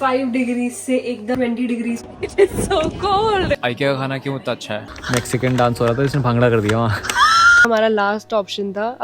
5 degree से एकदम 20 degree. It is so cold. IKEA का खाना क्यों इतना अच्छा है? मैक्सिकन डांस हो रहा था, इसने भांगड़ा कर दिया वहाँ। हमारा लास्ट ऑप्शन था।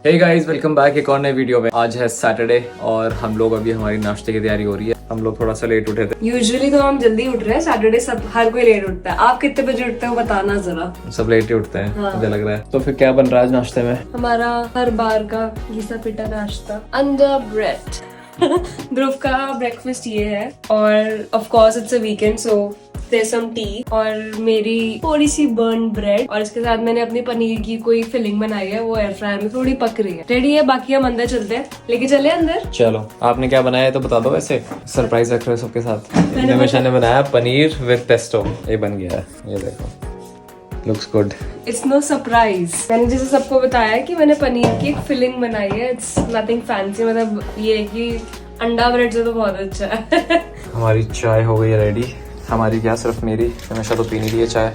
हे गाइस, वेलकम बैक एक और नए वीडियो में। आज है सैटरडे और हम लोग अभी हमारी नाश्ते की तैयारी हो रही है। हम लोग थोड़ा सा लेट उठे थे। यूजुअली तो हम जल्दी उठ रहे हैं, सैटरडे सब हर कोई लेट उठता है। आप कितने बजे उठते हो बताना जरा। सब लेट ही उठते हैं, हाँ। मुझे लग रहा है। तो फिर क्या बन रहा है आज नाश्ते में? हमारा हर बार का घिसा पिटा नाश्ता, अंडा ब्रेड। ध्रुव का ब्रेकफास्ट ये है और of course it's a weekend so there some tea, और मेरी थोड़ी सी बर्न ब्रेड, और इसके साथ मैंने अपनी पनीर की कोई फिलिंग बनाई है, वो एयर फ्रायर में थोड़ी पक रही है। रेडी है, बाकी हम अंदर चलते हैं। लेके चले अंदर। चलो, आपने क्या बनाया है तो बता दो। वैसे सरप्राइज रख रहे हो सबके साथ। निमिषा ने बनाया पनीर विद पेस्टो। ये बन गया है, ये देखो, looks good. It's no surprise. मैंने जैसे सबको बताया कि मैंने पनीर की एक फिलिंग बनाई है। इट्स नथिंग फैंसी, मतलब ये है कि अंडा ब्रेड से तो बहुत अच्छा है। हमारी चाय हो गई है रेडी। हमारी क्या, सिर्फ मेरी। हमेशा तो पीनी है चाय।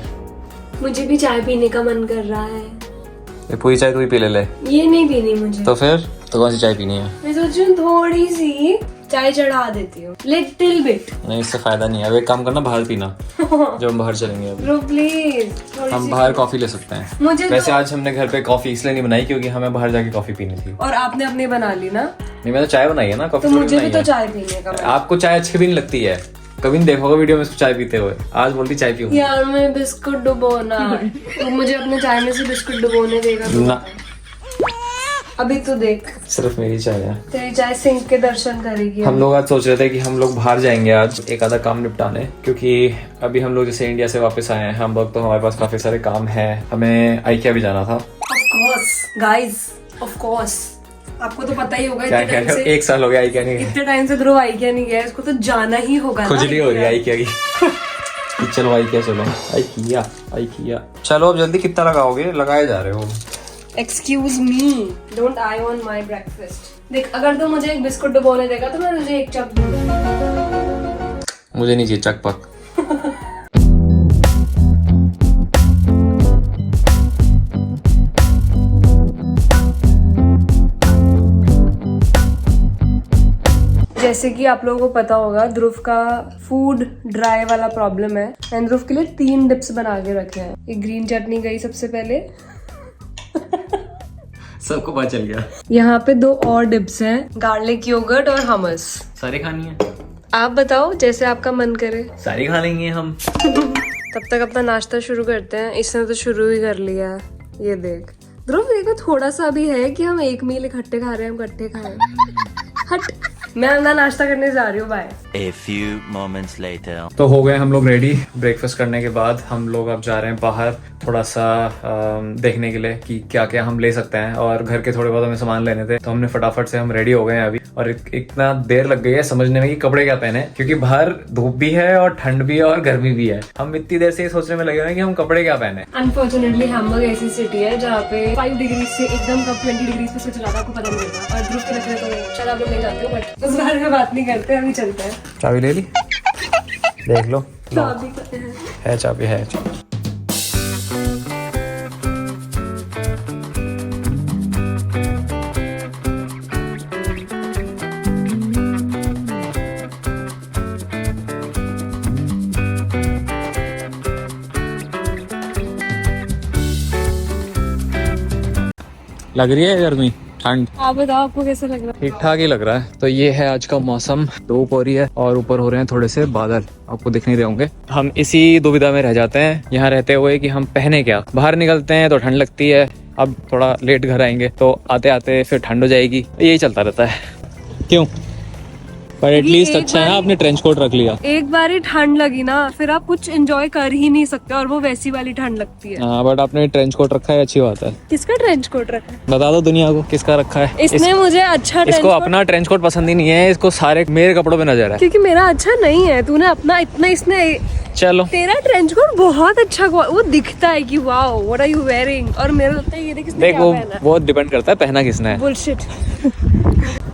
मुझे भी चाय पीने का मन कर रहा है। ये पूरी चाय तू ही पी ले। ये नहीं पीनी मुझे। तो फिर तो कौन सी चाय पीनी है? मैं सोच रही हूँ थोड़ी सी चाय चढ़ा देती हूँ, लिटिल बिट। नहीं, इससे फायदा नहीं है। अब एक काम करना, बाहर पीना। जब हम बाहर चलेंगे अभी, ब्रो प्लीज हम बाहर कॉफी ले सकते हैं। मुझे वैसे आज हमने घर पे कॉफी इसलिए नहीं बनाई क्योंकि हमें बाहर जाके कॉफी पीनी थी। और आपने अपनी बना ली ना। नहीं, मैं तो चाय बनाई है ना, कॉफी तो थोड़ी मुझे भी बनाई तो है। चाय पीने का मन। आपको चाय अच्छी भी नहीं लगती है, कभी नहीं देखोगे वीडियो में इसको चाय पीते हुए। आज बोलती चाय पीऊं। यार मैं बिस्कुट डुबोना। तो मुझे अपने चाय में से बिस्कुट डुबोने देगा तो ना, अभी तो देख, सिर्फ मेरी चाय है। तेरी चाय सिंक के दर्शन करेगी। हम लोग आज सोच रहे थे कि हम लोग बाहर जाएंगे आज एक आधा काम निपटाने, क्योंकि अभी हम लोग जैसे इंडिया से वापस आए हैं हम लोग, तो हमारे पास काफी सारे काम है। हमें आइकिया भी जाना था। Of course guys, of course आपको तो पता ही होगा। क्या इतने कह टाइम रहे हो? से 1 साल हो गया आइकिया नहीं गया। इतने टाइम से ध्रुव आइकिया नहीं गया, इसको तो जाना ही होगा ना। खुजली हो रही है आइकिया की। चलो आइकिया, चलो आइकिया आइकिया। चलो अब जल्दी, कितना लगाओगे? लगाए जा रहे हो। Excuse me, don't I on my breakfast. देख, अगर तू मुझे एक बिस्कुट डुबोने देगा तो मैं तुझे एक चक दूंगा। मुझे नहीं चाहिए चकपक। जैसे कि आप लोगों को पता होगा, ध्रुव का फूड ड्राई वाला प्रॉब्लम है। मैंने ध्रुव के लिए 3 डिप्स बना के रखे हैं। एक ग्रीन चटनी गई सबसे पहले। सबको पता चल गया। यहाँ पे 2 और डिप्स हैं, गार्लिक योगर्ट और हमस। सारी खानी है? आप बताओ, जैसे आपका मन करे। सारी खा लेंगे हम। तब तक अपना नाश्ता शुरू करते हैं। इसने तो शुरू ही कर लिया है। ये देख ध्रुव, देखो थोड़ा सा भी है कि हम एक मील इकट्ठे खा रहे हैं, हम इकट्ठे खाए। हट, मैं अपना नाश्ता करने जा रही हूँ। Bye. A few moments later. तो हो गए हम लोग रेडी। ब्रेकफास्ट करने के बाद हम लोग अब जा रहे हैं बाहर थोड़ा सा देखने के लिए कि क्या क्या हम ले सकते हैं, और घर के थोड़े बहुत हमें सामान लेने थे। तो हमने फटाफट से हम रेडी हो गए हैं अभी, और इतना देर लग गई है समझने में कि कपड़े क्या पहने, क्योंकि बाहर धूप भी है और ठंड भी है और गर्मी भी है। हम इतनी देर से ये सोचने में लगे हुए हैं कि हम कपड़े क्या पहने। अनफॉर्चुनेटली हैमबर्ग ऐसी सिटी है जहाँ पे 5 डिग्री से एकदम कब 20 डिग्री पे स्विच चलाता आपको पता नहीं चलता। और ध्रुव के रखने तो शायद आप लोग नहीं जानते हो, बट उस बारे में बात नहीं करते, अभी चलते हैं। चाबी ले ली? देख लो, चाबी है चाबी, है चाबी। लग रही है गर्मी, ठंड? आप बताओ, आपको कैसा लग रहा है? ठीक ठाक ही लग रहा है। तो ये है आज का मौसम। धूप हो रही है और ऊपर हो रहे हैं थोड़े से बादल, आपको दिख नहीं रहे होंगे। हम इसी दुविधा में रह जाते हैं यहाँ रहते हुए कि हम पहने क्या। बाहर निकलते हैं तो ठंड लगती है, अब थोड़ा लेट घर आएंगे तो आते आते फिर ठंड हो जाएगी। यही चलता रहता है। क्यों? पर एटलीस्ट अच्छा है ना, आपने ट्रेंच कोट रख लिया। एक बार ही ठंड लगी ना, फिर आप कुछ एंजॉय कर ही नहीं सकते, और वो वैसी वाली ठंड लगती है। हाँ, बट आपने ट्रेंच कोट रखा है, अच्छी बात है। किसका ट्रेंच कोट रखा है? बता दो दुनिया को किसका रखा है। इसने मुझे अच्छा ट्रेंच इसको कोट, अपना ट्रेंच कोट पसंद ही नहीं है, इसको सारे मेरे कपड़ों पे नजर है। क्योंकि मेरा अच्छा नहीं है। तूने अपना इतना, इसने चलो, तेरा ट्रेंच कोट बहुत अच्छा, वो दिखता है कि wow what are you wearing, और मेरा लगता है ये देख इसने क्या पहना है। वो डिपेंड करता है पहना किसने है। बुलशिट।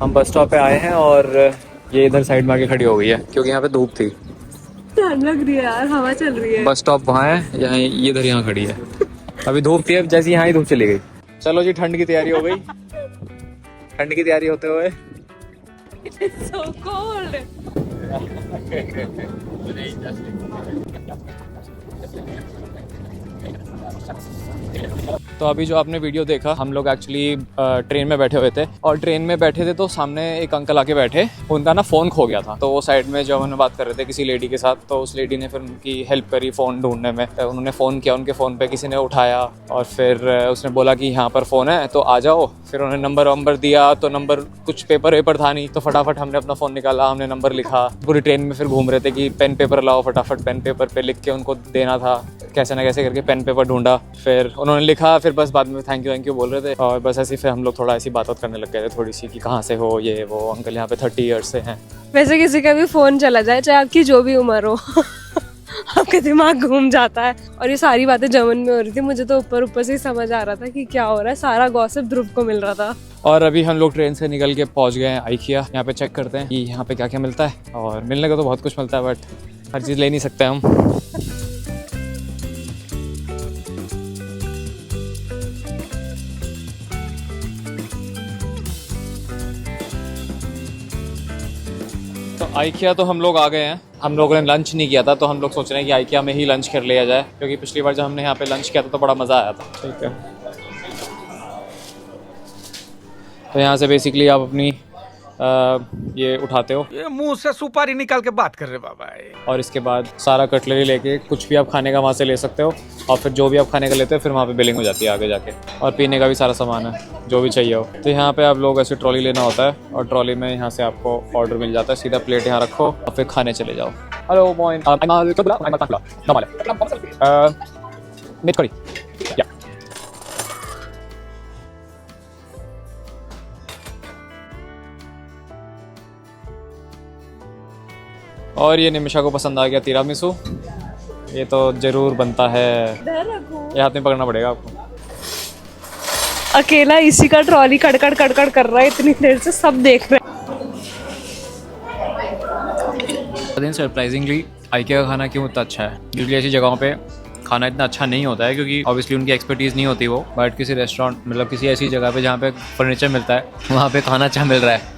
हम बस स्टॉप पे आए हैं और ये इधर साइड में आके खड़ी हो गई है क्योंकि यहाँ पे धूप थी। ठंड लग रही है यार, हवा चल रही है। बस स्टॉप वहाँ है, यहाँ ये इधर यहाँ खड़ी है। अभी धूप थी, अब जैसे यहाँ ही धूप चली गई। चलो जी, ठंड की तैयारी हो गई। ठंड की तैयारी होते हुए It is so cold. तो अभी जो आपने वीडियो देखा, हम लोग एक्चुअली ट्रेन में बैठे हुए थे और ट्रेन में बैठे थे तो सामने एक अंकल आके बैठे, उनका ना फ़ोन खो गया था। तो वो साइड में जब हम बात कर रहे थे किसी लेडी के साथ, तो उस लेडी ने फिर उनकी हेल्प करी फ़ोन ढूंढने में। उन्होंने फ़ोन किया, उनके फ़ोन पे किसी ने उठाया और फिर उसने बोला कि यहाँ पर फ़ोन है तो आ जाओ। फिर उन्होंने नंबर दिया, तो नंबर कुछ पेपर वेपर था नहीं, तो फटाफट हमने अपना फ़ोन निकाला, हमने नंबर लिखा। पूरी ट्रेन में फिर घूम रहे थे कि पेन पेपर लाओ, फटाफट पेन पेपर पे लिख के उनको देना था। कैसे ना कैसे करके पेन पेपर ढूंढा, फिर उन्होंने लिखा, फिर बस बाद में थैंक यू बोल रहे थे। और बस ऐसे फिर हम लोग थोड़ा ऐसी बात करने लग गए थे थोड़ी सी कि कहाँ से हो, ये वो। अंकल यहाँ पे 30 ईयर्स से हैं। वैसे किसी का भी फोन चला जाए, चाहे आपकी जो भी उम्र हो आपका दिमाग घूम जाता है। और ये सारी बातें जर्मन में हो रही थी, मुझे तो ऊपर से ही समझ आ रहा था कि क्या हो रहा है। सारा गॉसिप ध्रुव को मिल रहा था। और अभी हम लोग ट्रेन से निकल के पहुँच गए हैं आइकिया। यहाँ पे चेक करते हैं कि यहाँ पे क्या क्या मिलता है। और मिलने को तो बहुत कुछ मिलता है, बट हर चीज़ ले नहीं सकते हम। तो आइकिया तो हम लोग आ गए हैं। हम लोगों ने लंच नहीं किया था, तो हम लोग सोच रहे हैं कि आइकिया में ही लंच कर लिया जाए, क्योंकि पिछली बार जब हमने यहाँ पे लंच किया था तो बड़ा मज़ा आया था। ठीक है, तो यहाँ से बेसिकली आप अपनी ये उठाते हो, ये मुंह से सुपारी निकाल के बात कर रहे बाबा। और इसके बाद सारा कटलरी लेके कुछ भी आप खाने का वहाँ से ले सकते हो। और फिर जो भी आप खाने का लेते हो फिर वहाँ पे बिलिंग हो जाती है आगे जाके। और पीने का भी सारा सामान है जो भी चाहिए हो। तो यहाँ पे आप लोग ऐसे ट्रॉली लेना होता है और ट्रॉली में यहाँ से आपको ऑर्डर मिल जाता है। सीधा प्लेट यहाँ रखो और फिर खाने चले जाओ। हेलो पॉइंट मिट करी या। और ये निमिषा को पसंद आ गया तिरामिसू। ये तो जरूर बनता है, ये हाथ में पकड़ना पड़ेगा आपको। अकेला इसी का ट्रॉली कड़कड़ कर रहा है इतनी देर से, सब देख रहे हैं। सरप्राइजिंगली आइकिया का खाना क्यों इतना अच्छा है? यूजुअली ऐसी जगहों पे खाना इतना अच्छा नहीं होता है, क्योंकि ऑब्वियसली उनकी एक्सपर्टीज़ नहीं होती वो। बट किसी रेस्टोरेंट, मतलब किसी ऐसी जगह पे जहाँ पे फर्नीचर मिलता है, वहाँ पे खाना अच्छा मिल रहा है।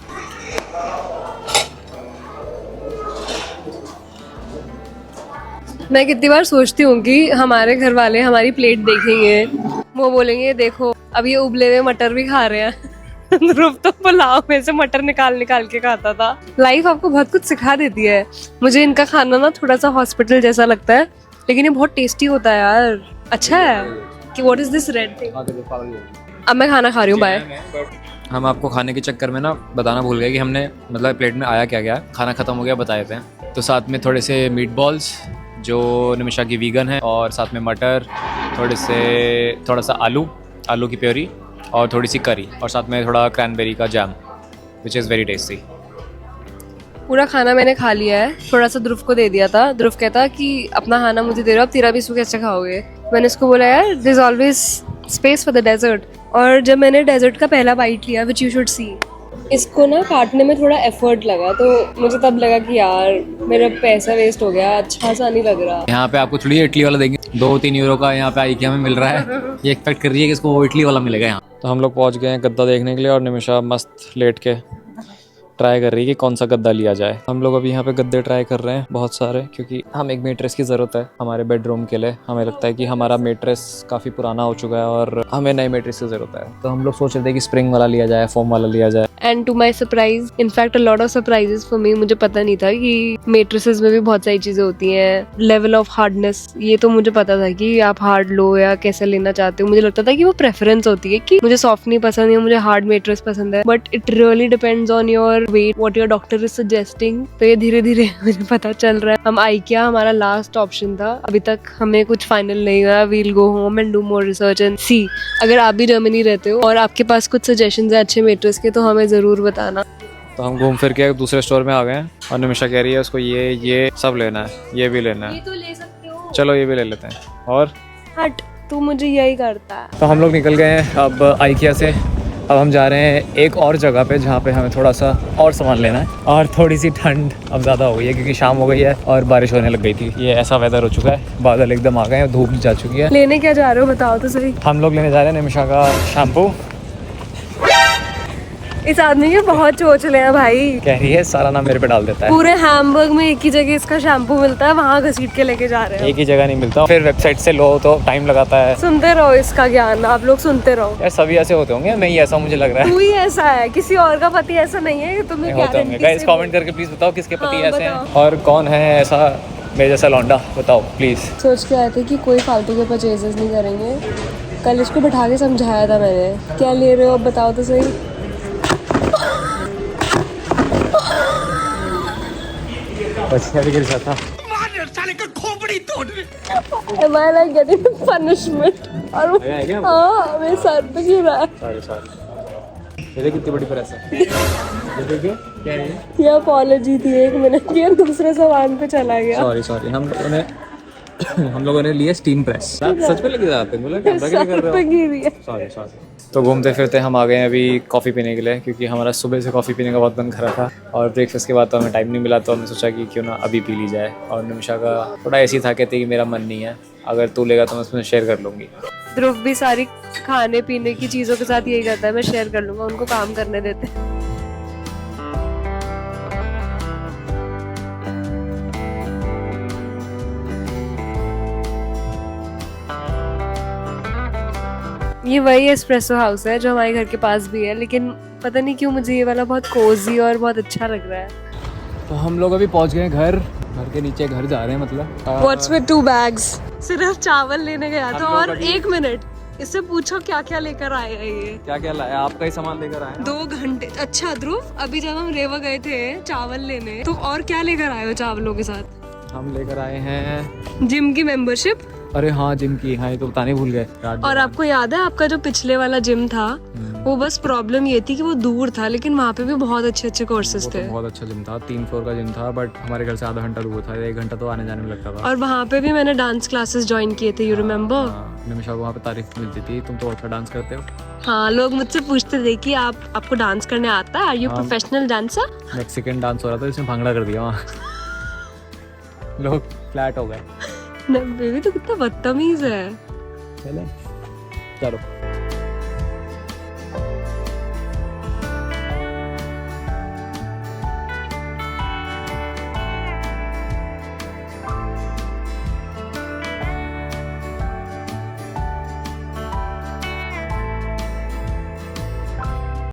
मैं कितनी बार सोचती हूँ कि हमारे घर वाले हमारी प्लेट देखेंगे, वो बोलेंगे देखो अब ये उबले हुए मटर भी खा रहे हैं। ध्रुव तो पुलाव में से मटर निकाल के खाता था। लाइफ आपको बहुत कुछ सिखा देती है। मुझे इनका खाना ना थोड़ा सा हॉस्पिटल जैसा लगता है, लेकिन ये बहुत टेस्टी होता है यार। अच्छा है कि what is this red thing. अब मैं खाना खा रही हूँ, बाय। हम आपको खाने के चक्कर में ना बताना भूल गए कि हमने मतलब प्लेट में आया क्या गया। खाना ख़त्म हो गया बता देते हैं। तो साथ में थोड़े से मीट बॉल्स जो निमिषा की वीगन है, और साथ में मटर, थोड़ा सा आलू की प्योरी, और थोड़ी सी करी, और साथ में थोड़ा क्रैनबेरी का jam, which is very tasty. पूरा खाना मैंने खा लिया है। थोड़ा सा ध्रुव को दे दिया था। ध्रुव कहता कि अपना खाना मुझे दे रहे हो, अब तिरामिसू कैसे खाओगे। मैंने उसको बोला यार there is always space for the dessert. और जब मैंने डेजर्ट का पहला बाइट लिया, विच यू शुड सी, इसको ना काटने में थोड़ा एफर्ट लगा, तो मुझे तब लगा कि यार मेरा पैसा वेस्ट हो गया, अच्छा सा नहीं लग रहा। यहाँ पे आपको थोड़ी इडली वाला देंगे, 2-3 यूरो का यहाँ पे आइकिया में मिल रहा है। ये एक्सपेक्ट कर रही है कि इसको वो इडली वाला मिलेगा यहाँ। तो हम लोग पहुँच गए हैं गद्दा देखने के लिए, और निमिषा मस्त लेट के ट्राई कर रही है कि कौन सा गद्दा लिया जाए। हम लोग अभी यहाँ पे गद्दे ट्राई कर रहे हैं बहुत सारे, क्योंकि हम एक मेट्रेस की ज़रूरत है हमारे बेडरूम के लिए। हमें लगता है कि हमारा मेट्रेस काफ़ी पुराना हो चुका है और हमें नई मेट्रेस की ज़रूरत है। तो हम लोग सोच रहे थे कि स्प्रिंग वाला लिया जाए, फोम वाला लिया जाए। And to my surprise, in fact a lot of surprises for me, मुझे पता नहीं था कि मेट्रेसेस में भी बहुत सारी चीजें होती हैं। लेवल ऑफ हार्डनेस, ये तो मुझे पता था कि आप हार्ड लो या कैसे लेना चाहते हो। मुझे लगता था कि वो प्रेफरेंस होती है कि मुझे सॉफ्ट नहीं पसंद या मुझे हार्ड मेट्रेस पसंद है, but it really depends on your weight, what your doctor is suggesting. तो ये धीरे धीरे मुझे पता चल रहा है। हम आइकिया हमारा लास्ट ऑप्शन था, अभी तक हमें कुछ फाइनल नहीं हुआ। We'll go home and do more research and see. अगर आप भी जर्मनी रहते हो और आपके पास कुछ सजेशंस है अच्छे मेट्रेस के, तो हमें जरूर बताना। तो हम घूम फिर के दूसरे स्टोर में आ गए हैं, और निमिषा कह रही है उसको ये सब लेना है, ये भी लेना है। ये तो ले सकते हो, चलो ये भी ले लेते हैं। और हट, तू मुझे यही करता है। तो हम लोग निकल गए हैं अब आइकिया से। अब हम जा रहे हैं एक और जगह पे जहाँ पे हमें थोड़ा सा और सामान लेना है। और थोड़ी सी ठंड अब ज़्यादा हो गई है, क्योंकि शाम हो गई है और बारिश होने लग गई थी। ये ऐसा वेदर हो चुका है, बादल एकदम आ गए हैं, धूप जा चुकी है। लेने क्या जा रहे हो बताओ तो सही। हम लोग लेने जा रहे हैं निमिषा का शैम्पू। इस आदमी के बहुत चोचले हैं भाई। कह रही है सारा नाम मेरे पे डाल देता है। पूरे हैम्बर्ग में एक ही जगह इसका शैम्पू मिलता है, वहाँ घसीट के लेके जा रहे हैं। एक ही जगह नहीं मिलता, फिर वेबसाइट से लो तो टाइम लगाता है। सुनते रहो इसका ज्ञान, आप लोग सुनते रहो। यार सभी ऐसे होते होंगे, मैं ही ऐसा मुझे लग रहा है। तू ही ऐसा है, किसी और का पति ऐसा नहीं है कि तुम्हें होते होंगे। गाइस कमेंट करके प्लीज बताओ किसके पति हाँ, ऐसे हैं बताओ। और कौन है ऐसा मेरे जैसा लौंडा, बताओ प्लीज। सोच के आए थे कि कोई फालतू के परचेजेस नहीं करेंगे। कल इसको बैठा के समझाया था मैंने, क्या ले रहे हो अब बताओ तो सही। बच्चा भी गिर जाता। Am I like getting punishment? और वो- है क्या? हाँ मेरे सर पे गिरा है। सॉरी ये कितनी बड़ी प्रेस है। ये देखिए क्या है ये अपॉलॉजी थी 1 मिनट की, दूसरे सामान पे चला गया। सॉरी हम लोगों ने लिया स्टीम प्रेस। सच में लगी जाते बोला कैमरा क्या कर सर पे रहे हो। गिरी है। सॉरी तो घूमते फिरते हम आ गए हैं अभी कॉफ़ी पीने के लिए, क्योंकि हमारा सुबह से कॉफ़ी पीने का बहुत मन खरा था और ब्रेकफास्ट के बाद तो हमें टाइम नहीं मिला, तो हमने सोचा कि क्यों ना अभी पी ली जाए। और निमिषा का थोड़ा ऐसी था, कहती कि मेरा मन नहीं है, अगर तू लेगा तो मैं उसमें शेयर कर लूँगी। ध्रुव भी सारी खाने पीने की चीजों के साथ यही करता है, मैं शेयर कर लूंगा, उनको काम करने देते हैं। ये वही एस्प्रेसो हाउस है जो हमारे घर के पास भी है, लेकिन पता नहीं क्यों मुझे ये वाला बहुत कोजी और बहुत अच्छा लग रहा है। तो हम लोग अभी पहुँच गए घर के नीचे घर जा रहे हैं, मतलब What's with 2 bags? सिर्फ चावल लेने गया था। हम लोग और अभी- 1 मिनट इससे पूछो क्या क्या लेकर आए हैं ये। क्या क्या लाया, आपका ही सामान लेकर आए हैं। 2 घंटे। अच्छा ध्रुव, अभी जब हम रेवा गए थे चावल लेने, तो और क्या लेकर आए हो चावलों के साथ? हम लेकर आए हैं, जिम की मेंबरशिप। अरे हाँ जिम की, हाँ ये तो बताने भूल गए। और आपको याद है आपका जो पिछले वाला जिम था, वो बस प्रॉब्लम ये थी कि वो दूर था, लेकिन वहाँ पे भी बहुत अच्छे अच्छे कोर्सेज वो थे। तो बहुत अच्छा जिम था, 3 फ्लोर का जिम था, बट हमारे घर से आधा घंटा दूर था, 1 घंटा तो आने जाने में लगता था। और वहाँ पे भी मैंने डांस क्लासेस ज्वाइन किए थे, यू रिमेम्बर? निमिषा को वहाँ पे तारीफ मिलती थी, तुम तो अच्छा डांस करते हो। हाँ, लोग मुझसे पूछते थे कि आपको डांस करने आता है, आर यू हाँ। Professional dancer? मैक्सिकन डांस हो रहा था, इसमें भांगड़ा कर दिया वहाँ। लोग फ्लैट हो गए। बेबी तो कितना बदतमीज है। चले चलो।